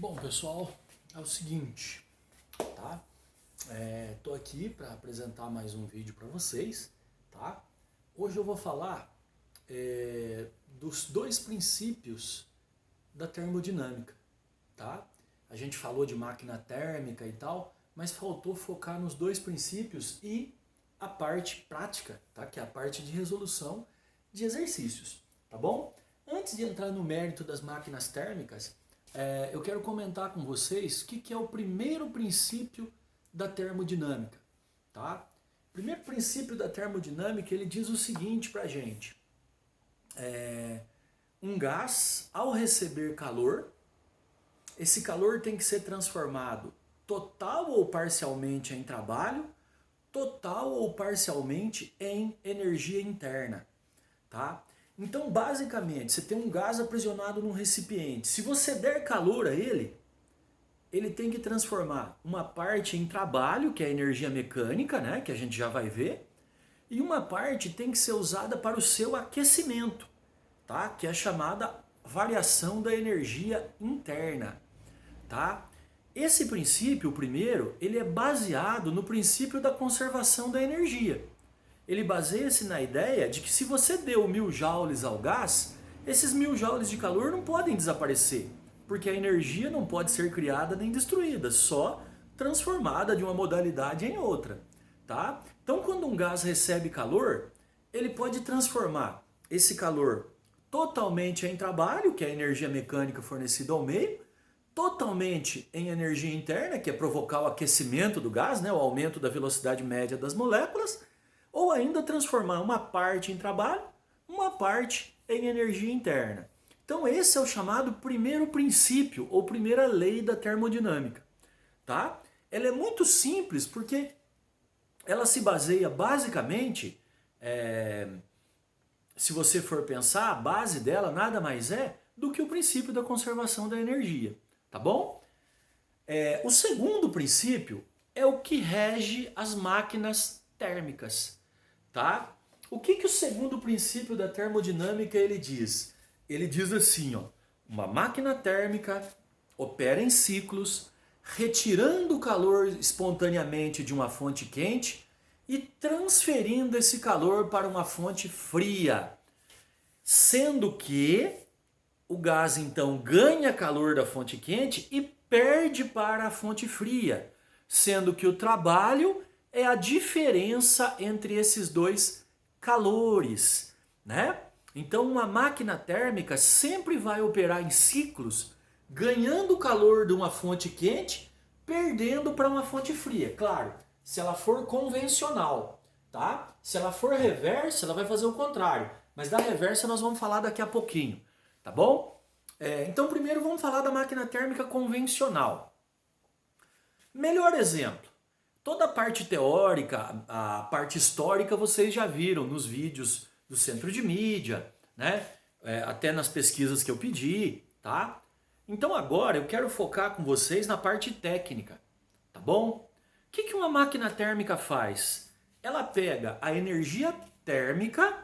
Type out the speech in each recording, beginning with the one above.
Bom, pessoal, é o seguinte, tá? Tô aqui para apresentar mais um vídeo para vocês, tá? Hoje eu vou falar dos dois princípios da termodinâmica, tá? A gente falou de máquina térmica e tal, mas faltou focar nos dois princípios e a parte prática, tá? Que é a parte de resolução de exercícios, tá bom? Antes de entrar no mérito das máquinas térmicas, eu quero comentar com vocês o que é o primeiro princípio da termodinâmica, tá? O primeiro princípio da termodinâmica, ele diz o seguinte pra gente: um gás, ao receber calor, esse calor tem que ser transformado total ou parcialmente em trabalho, total ou parcialmente em energia interna, tá? Então, basicamente, você tem um gás aprisionado num recipiente. Se você der calor a ele, ele tem que transformar uma parte em trabalho, que é a energia mecânica, né, que a gente já vai ver, e uma parte tem que ser usada para o seu aquecimento, tá? Que é a chamada variação da energia interna, tá? Esse princípio, o primeiro, ele é baseado no princípio da conservação da energia. Ele baseia-se na ideia de que se você deu 1000 joules ao gás, esses 1000 joules de calor não podem desaparecer, porque a energia não pode ser criada nem destruída, só transformada de uma modalidade em outra, tá? Então, quando um gás recebe calor, ele pode transformar esse calor totalmente em trabalho, que é a energia mecânica fornecida ao meio, totalmente em energia interna, que é provocar o aquecimento do gás, né, o aumento da velocidade média das moléculas, ou ainda transformar uma parte em trabalho, uma parte em energia interna. Então esse é o chamado primeiro princípio ou primeira lei da termodinâmica, tá? Ela é muito simples porque ela se baseia basicamente, se você for pensar, a base dela nada mais é do que o princípio da conservação da energia, tá bom? O segundo princípio é o que rege as máquinas térmicas, tá? O que o segundo princípio da termodinâmica ele diz? Ele diz assim, ó, uma máquina térmica opera em ciclos, retirando o calor espontaneamente de uma fonte quente e transferindo esse calor para uma fonte fria, sendo que o gás então ganha calor da fonte quente e perde para a fonte fria, sendo que o trabalho é a diferença entre esses dois calores, né? Então uma máquina térmica sempre vai operar em ciclos, ganhando calor de uma fonte quente, perdendo para uma fonte fria. Claro, se ela for convencional, tá? Se ela for reversa, ela vai fazer o contrário. Mas da reversa nós vamos falar daqui a pouquinho, tá bom? Então primeiro vamos falar da máquina térmica convencional. Melhor exemplo. Toda a parte teórica, a parte histórica vocês já viram nos vídeos do centro de mídia, né? Até nas pesquisas que eu pedi, tá? Então agora eu quero focar com vocês na parte técnica, tá bom? O que uma máquina térmica faz? Ela pega a energia térmica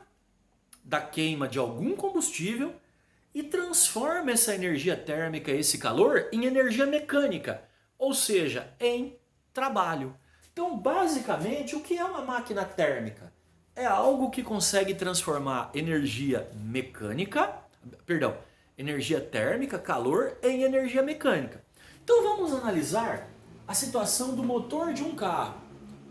da queima de algum combustível e transforma essa energia térmica, esse calor, em energia mecânica, ou seja, em trabalho. Então, basicamente, o que é uma máquina térmica? É algo que consegue transformar energia mecânica, perdão, energia térmica, calor, em energia mecânica. Então vamos analisar a situação do motor de um carro,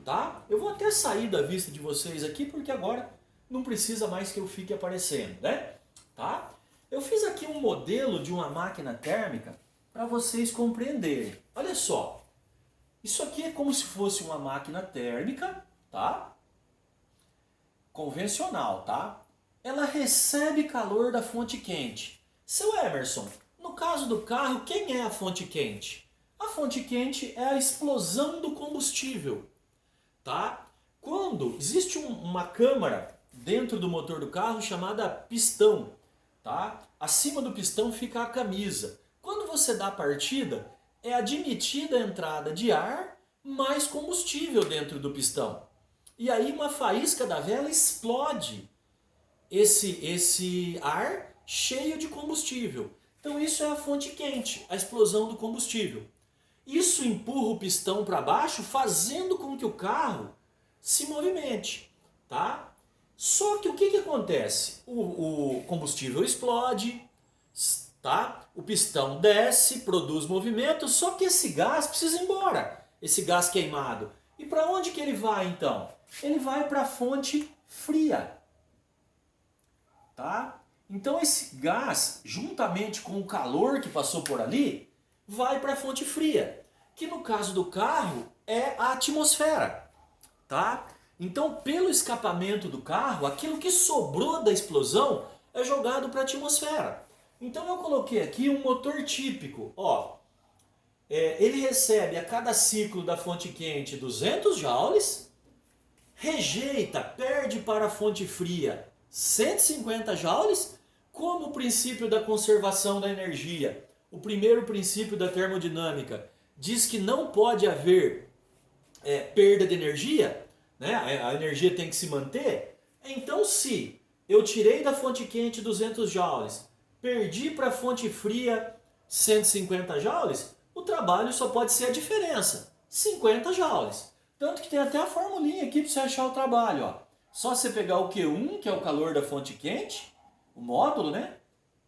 tá? Eu vou até sair da vista de vocês aqui porque agora não precisa mais que eu fique aparecendo, né? Tá? Eu fiz aqui um modelo de uma máquina térmica para vocês compreenderem. Olha só. Isso aqui é como se fosse uma máquina térmica, tá? Convencional, tá? Ela recebe calor da fonte quente. Seu Emerson, no caso do carro, quem é a fonte quente? A fonte quente é a explosão do combustível, tá? Quando existe uma câmara dentro do motor do carro chamada pistão, tá? Acima do pistão fica a camisa. Quando você dá a partida, é admitida a entrada de ar mais combustível dentro do pistão. E aí uma faísca da vela explode esse ar cheio de combustível. Então Então isso é a fonte quente, a explosão do combustível. Isso empurra o pistão para baixo, fazendo com que o carro se movimente, tá? Só que o que acontece? O combustível explode, tá? O pistão desce, produz movimento, só que esse gás precisa ir embora, esse gás queimado. E para onde que ele vai então? Ele vai para a fonte fria, tá? Então esse gás, juntamente com o calor que passou por ali, vai para a fonte fria, que no caso do carro é a atmosfera, tá? Então pelo escapamento do carro, aquilo que sobrou da explosão é jogado para a atmosfera. Então eu coloquei aqui um motor típico, ó. Ele recebe a cada ciclo da fonte quente 200 joules, rejeita, perde para a fonte fria 150 joules, como o princípio da conservação da energia, o primeiro princípio da termodinâmica, diz que não pode haver perda de energia, né? A energia tem que se manter. Então se eu tirei da fonte quente 200 joules, perdi para a fonte fria 150 joules, o trabalho só pode ser a diferença, 50 joules. Tanto que tem até a formulinha aqui para você achar o trabalho, ó. Só você pegar o Q1, que é o calor da fonte quente, o módulo, né?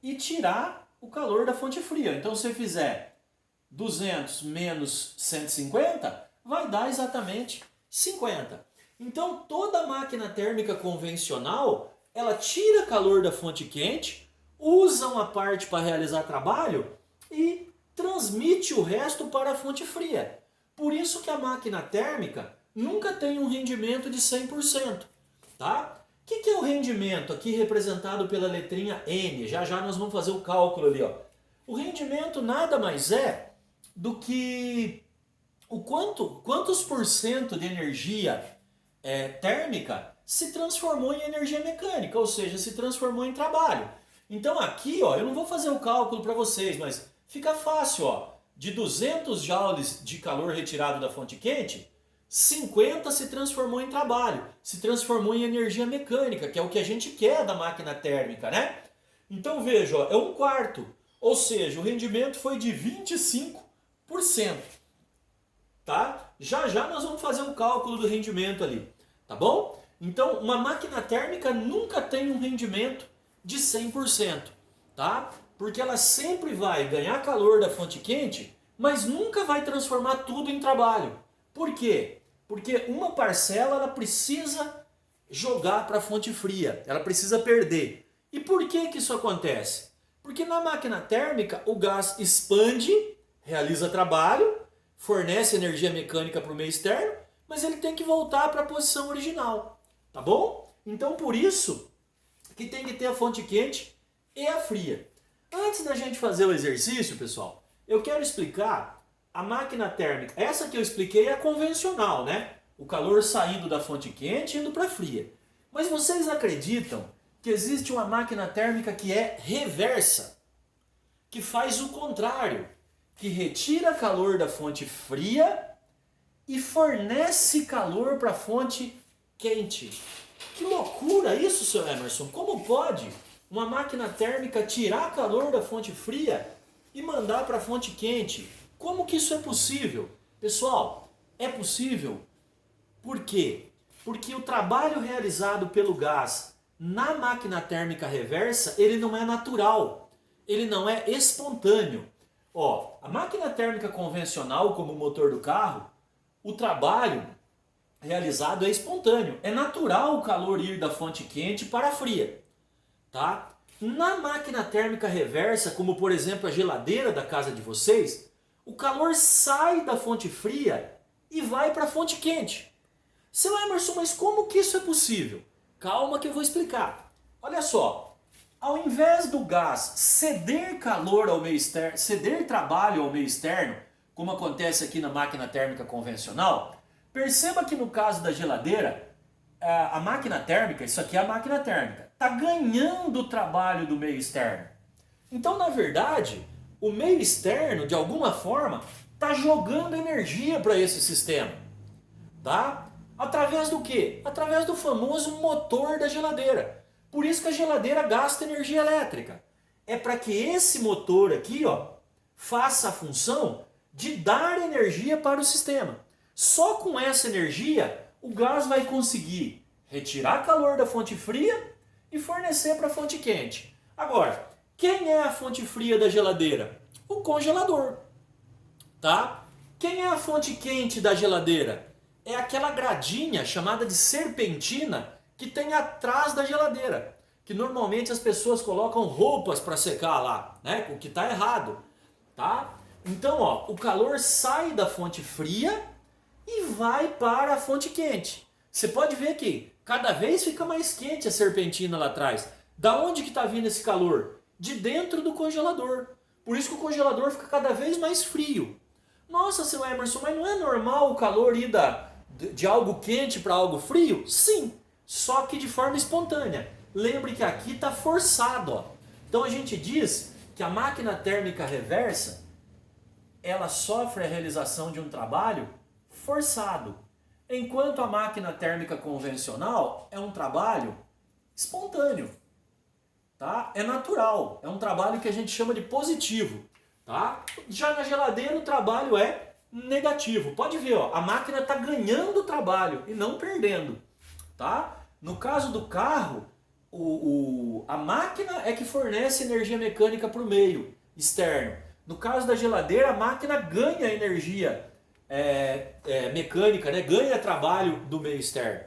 E tirar o calor da fonte fria. Então se você fizer 200 menos 150, vai dar exatamente 50. Então toda máquina térmica convencional, ela tira calor da fonte quente, usa uma parte para realizar trabalho e transmite o resto para a fonte fria. Por isso que a máquina térmica nunca tem um rendimento de 100%. Tá? O que é o rendimento? Aqui representado pela letrinha N. Já já nós vamos fazer o cálculo ali. Ó. O rendimento nada mais é do que quantos por cento de energia térmica se transformou em energia mecânica, ou seja, se transformou em trabalho. Então aqui, ó, eu não vou fazer o cálculo para vocês, mas fica fácil, ó. De 200 joules de calor retirado da fonte quente, 50 se transformou em trabalho, se transformou em energia mecânica, que é o que a gente quer da máquina térmica, né? Então veja, ó, é um quarto, ou seja, o rendimento foi de 25%, tá? Já já nós vamos fazer um cálculo do rendimento ali, tá bom? Então uma máquina térmica nunca tem um rendimento de 100%, tá? Porque ela sempre vai ganhar calor da fonte quente, mas nunca vai transformar tudo em trabalho. Por quê? Porque uma parcela ela precisa jogar para a fonte fria, ela precisa perder. E por que isso acontece? Porque na máquina térmica o gás expande, realiza trabalho, fornece energia mecânica para o meio externo, mas ele tem que voltar para a posição original, tá bom? Então por isso que tem que ter a fonte quente e a fria. Antes da gente fazer o exercício, pessoal, eu quero explicar a máquina térmica. Essa que eu expliquei é a convencional, né? O calor saindo da fonte quente e indo para a fria. Mas vocês acreditam que existe uma máquina térmica que é reversa? Que faz o contrário, que retira calor da fonte fria e fornece calor para a fonte quente. Que loucura isso, Sr. Emerson! Como pode uma máquina térmica tirar calor da fonte fria e mandar para a fonte quente? Como que isso é possível? Pessoal, é possível. Por quê? Porque o trabalho realizado pelo gás na máquina térmica reversa, ele não é natural, ele não é espontâneo. Ó, a máquina térmica convencional, como o motor do carro, o trabalho realizado é espontâneo. É natural o calor ir da fonte quente para a fria. Tá? Na máquina térmica reversa, como por exemplo a geladeira da casa de vocês, o calor sai da fonte fria e vai para a fonte quente. Seu Emerson, mas como que isso é possível? Calma que eu vou explicar. Olha só, ao invés do gás ceder calor ao meio externo, ceder trabalho ao meio externo, como acontece aqui na máquina térmica convencional, perceba que no caso da geladeira, a máquina térmica, isso aqui é a máquina térmica, está ganhando o trabalho do meio externo. Então, na verdade, o meio externo, de alguma forma, está jogando energia para esse sistema. Tá? Através do quê? Através do famoso motor da geladeira. Por isso que a geladeira gasta energia elétrica. é para que esse motor aqui, ó, faça a função de dar energia para o sistema. Só com essa energia, o gás vai conseguir retirar calor da fonte fria e fornecer para a fonte quente. Agora, quem é a fonte fria da geladeira? O congelador, tá? Quem é a fonte quente da geladeira? É aquela gradinha chamada de serpentina que tem atrás da geladeira, que normalmente as pessoas colocam roupas para secar lá, né? O que está errado, tá? Então, ó, o calor sai da fonte fria e vai para a fonte quente. Você pode ver que cada vez fica mais quente a serpentina lá atrás. Da onde que está vindo esse calor? De dentro do congelador. Por isso que o congelador fica cada vez mais frio. Nossa, seu Emerson, mas não é normal o calor ir de algo quente para algo frio? Sim, só que de forma espontânea. Lembre que aqui está forçado, ó. Então a gente diz que a máquina térmica reversa, ela sofre a realização de um trabalho forçado, enquanto a máquina térmica convencional é um trabalho espontâneo, tá? É natural, é um trabalho que a gente chama de positivo, tá? Já na geladeira o trabalho é negativo. Pode ver, ó, a máquina está ganhando trabalho e não perdendo, tá? No caso do carro, a máquina é que fornece energia mecânica para o meio externo. No caso da geladeira, a máquina ganha energia mecânica, né? Ganha trabalho do meio externo,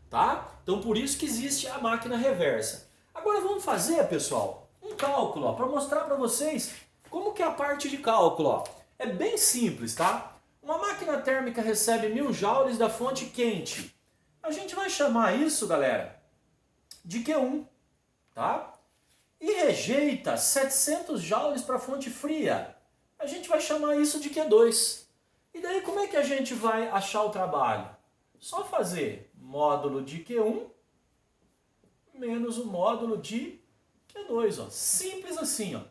tá? Então por isso que existe a máquina reversa. Agora vamos fazer, pessoal, um cálculo para mostrar para vocês como que é a parte de cálculo. Ó. É bem simples, tá? Uma máquina térmica recebe 1000 joules da fonte quente. A gente vai chamar isso, galera, de Q1, tá? E rejeita 700 joules para a fonte fria. A gente vai chamar isso de Q2. E daí como é que a gente vai achar o trabalho? Só fazer módulo de Q1 menos o módulo de Q2. Ó. Simples assim. Ó.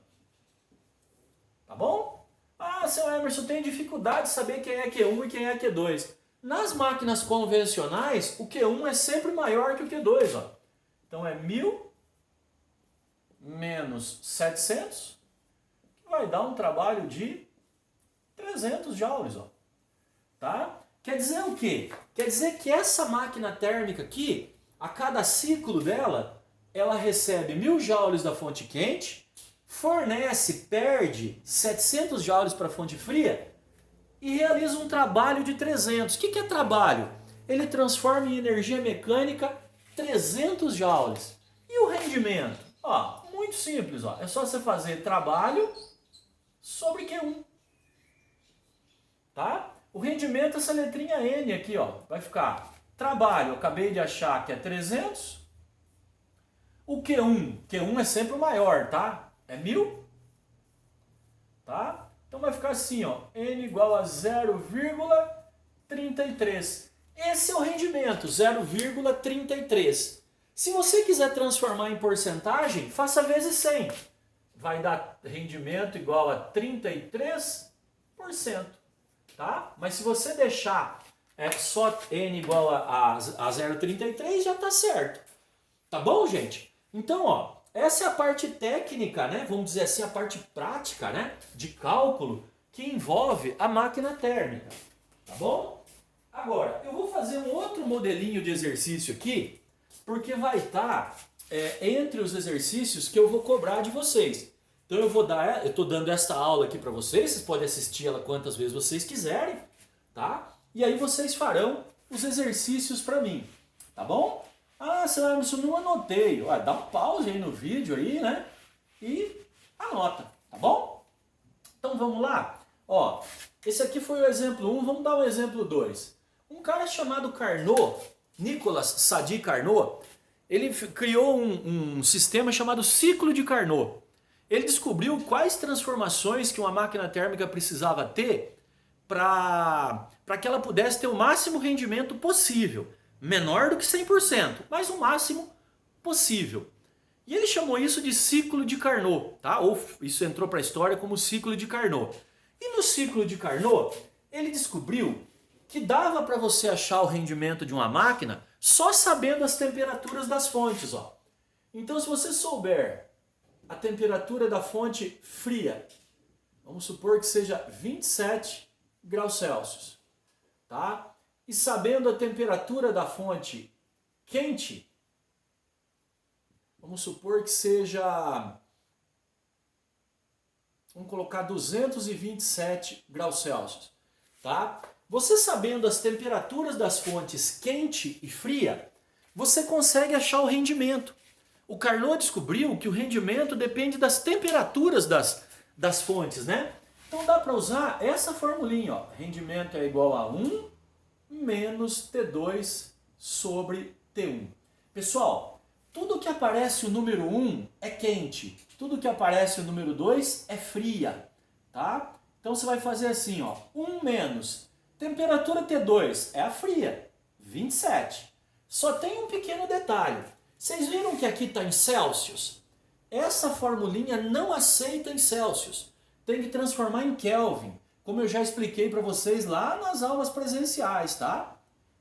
Tá bom? Ah, seu Emerson, tem dificuldade de saber quem é Q1 e quem é Q2. Nas máquinas convencionais, o Q1 é sempre maior que o Q2. Ó. Então é 1000 menos 700, que vai dar um trabalho de 300 joules. Ó. Tá? Quer dizer o quê? Quer dizer que essa máquina térmica aqui, a cada ciclo dela, ela recebe 1000 joules da fonte quente, perde 700 joules para a fonte fria e realiza um trabalho de 300. O que é trabalho? Ele transforma em energia mecânica 300 joules. E o rendimento? Ó, muito simples. Ó. É só você fazer trabalho sobre Q1. Tá? O rendimento, essa letrinha N aqui, ó, vai ficar trabalho, eu acabei de achar que é 300. O Q1 é sempre o maior, tá? É 1000. Tá? Então vai ficar assim, ó, N igual a 0,33. Esse é o rendimento, 0,33. Se você quiser transformar em porcentagem, faça vezes 100. Vai dar rendimento igual a 33%. Tá? Mas se você deixar só N igual a 0,33, já está certo. Tá bom, gente? Então, ó, essa é a parte técnica, né? Vamos dizer assim, a parte prática, né? De cálculo que envolve a máquina térmica. Tá bom? Agora, eu vou fazer um outro modelinho de exercício aqui, porque vai estar entre os exercícios que eu vou cobrar de vocês. Então eu estou dando esta aula aqui para vocês podem assistir ela quantas vezes vocês quiserem, tá? E aí vocês farão os exercícios para mim, tá bom? Ah, seu Emerson, não anotei. Ó, dá um pause aí no vídeo aí, né? E anota, tá bom? Então vamos lá. Ó, esse aqui foi o exemplo 1, vamos dar o exemplo 2. Um cara chamado Carnot, Nicolas Sadi Carnot, ele criou um sistema chamado ciclo de Carnot. Ele descobriu quais transformações que uma máquina térmica precisava ter para que ela pudesse ter o máximo rendimento possível. Menor do que 100%, mas o máximo possível. E ele chamou isso de ciclo de Carnot, tá? Ou isso entrou para a história como ciclo de Carnot. E no ciclo de Carnot, ele descobriu que dava para você achar o rendimento de uma máquina só sabendo as temperaturas das fontes. Ó. Então se você souber a temperatura da fonte fria. Vamos supor que seja 27 graus Celsius, tá? E sabendo a temperatura da fonte quente, vamos supor que seja, vamos colocar 227 graus Celsius, tá? Você sabendo as temperaturas das fontes quente e fria, você consegue achar o rendimento. O Carnot descobriu que o rendimento depende das temperaturas das fontes, né? Então dá para usar essa formulinha, ó. Rendimento é igual a 1 menos T2 sobre T1. Pessoal, tudo que aparece o número 1 é quente, tudo que aparece o número 2 é fria, tá? Então você vai fazer assim, ó, 1 menos temperatura T2 é a fria, 27. Só tem um pequeno detalhe. Vocês viram que aqui está em Celsius? Essa formulinha não aceita em Celsius. Tem que transformar em Kelvin, como eu já expliquei para vocês lá nas aulas presenciais, tá?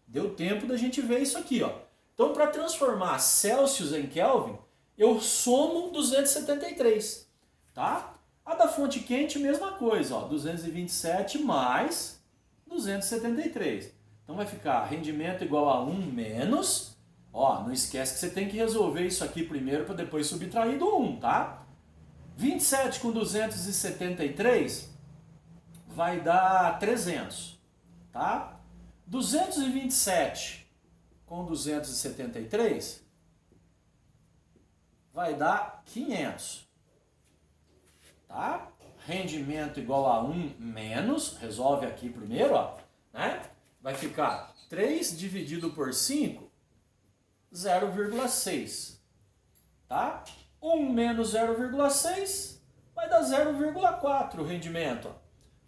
Deu tempo da gente ver isso aqui, ó. Então, para transformar Celsius em Kelvin, eu somo 273, tá? A da fonte quente, mesma coisa, ó, 227 mais 273. Então vai ficar rendimento igual a 1 menos, ó, não esquece que você tem que resolver isso aqui primeiro para depois subtrair do 1, tá? 27 com 273 vai dar 300, tá? 227 com 273 vai dar 500, tá? Rendimento igual a 1 menos, resolve aqui primeiro, ó, né? Vai ficar 3 dividido por 5, 0,6, tá? 1 menos 0,6 vai dar 0,4 o rendimento,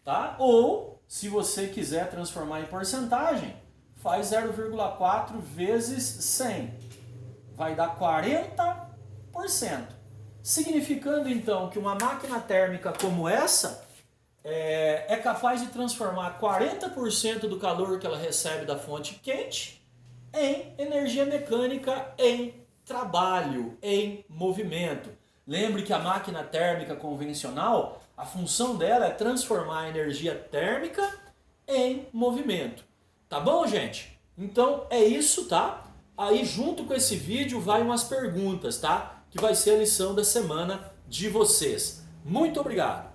tá? Ou, se você quiser transformar em porcentagem, faz 0,4 vezes 100, vai dar 40%. Significando então que uma máquina térmica como essa é capaz de transformar 40% do calor que ela recebe da fonte quente em energia mecânica, em trabalho, em movimento. Lembre que a máquina térmica convencional, a função dela é transformar a energia térmica em movimento. Tá bom, gente? Então é isso, tá? Aí junto com esse vídeo vai umas perguntas, tá? Que vai ser a lição da semana de vocês. Muito obrigado!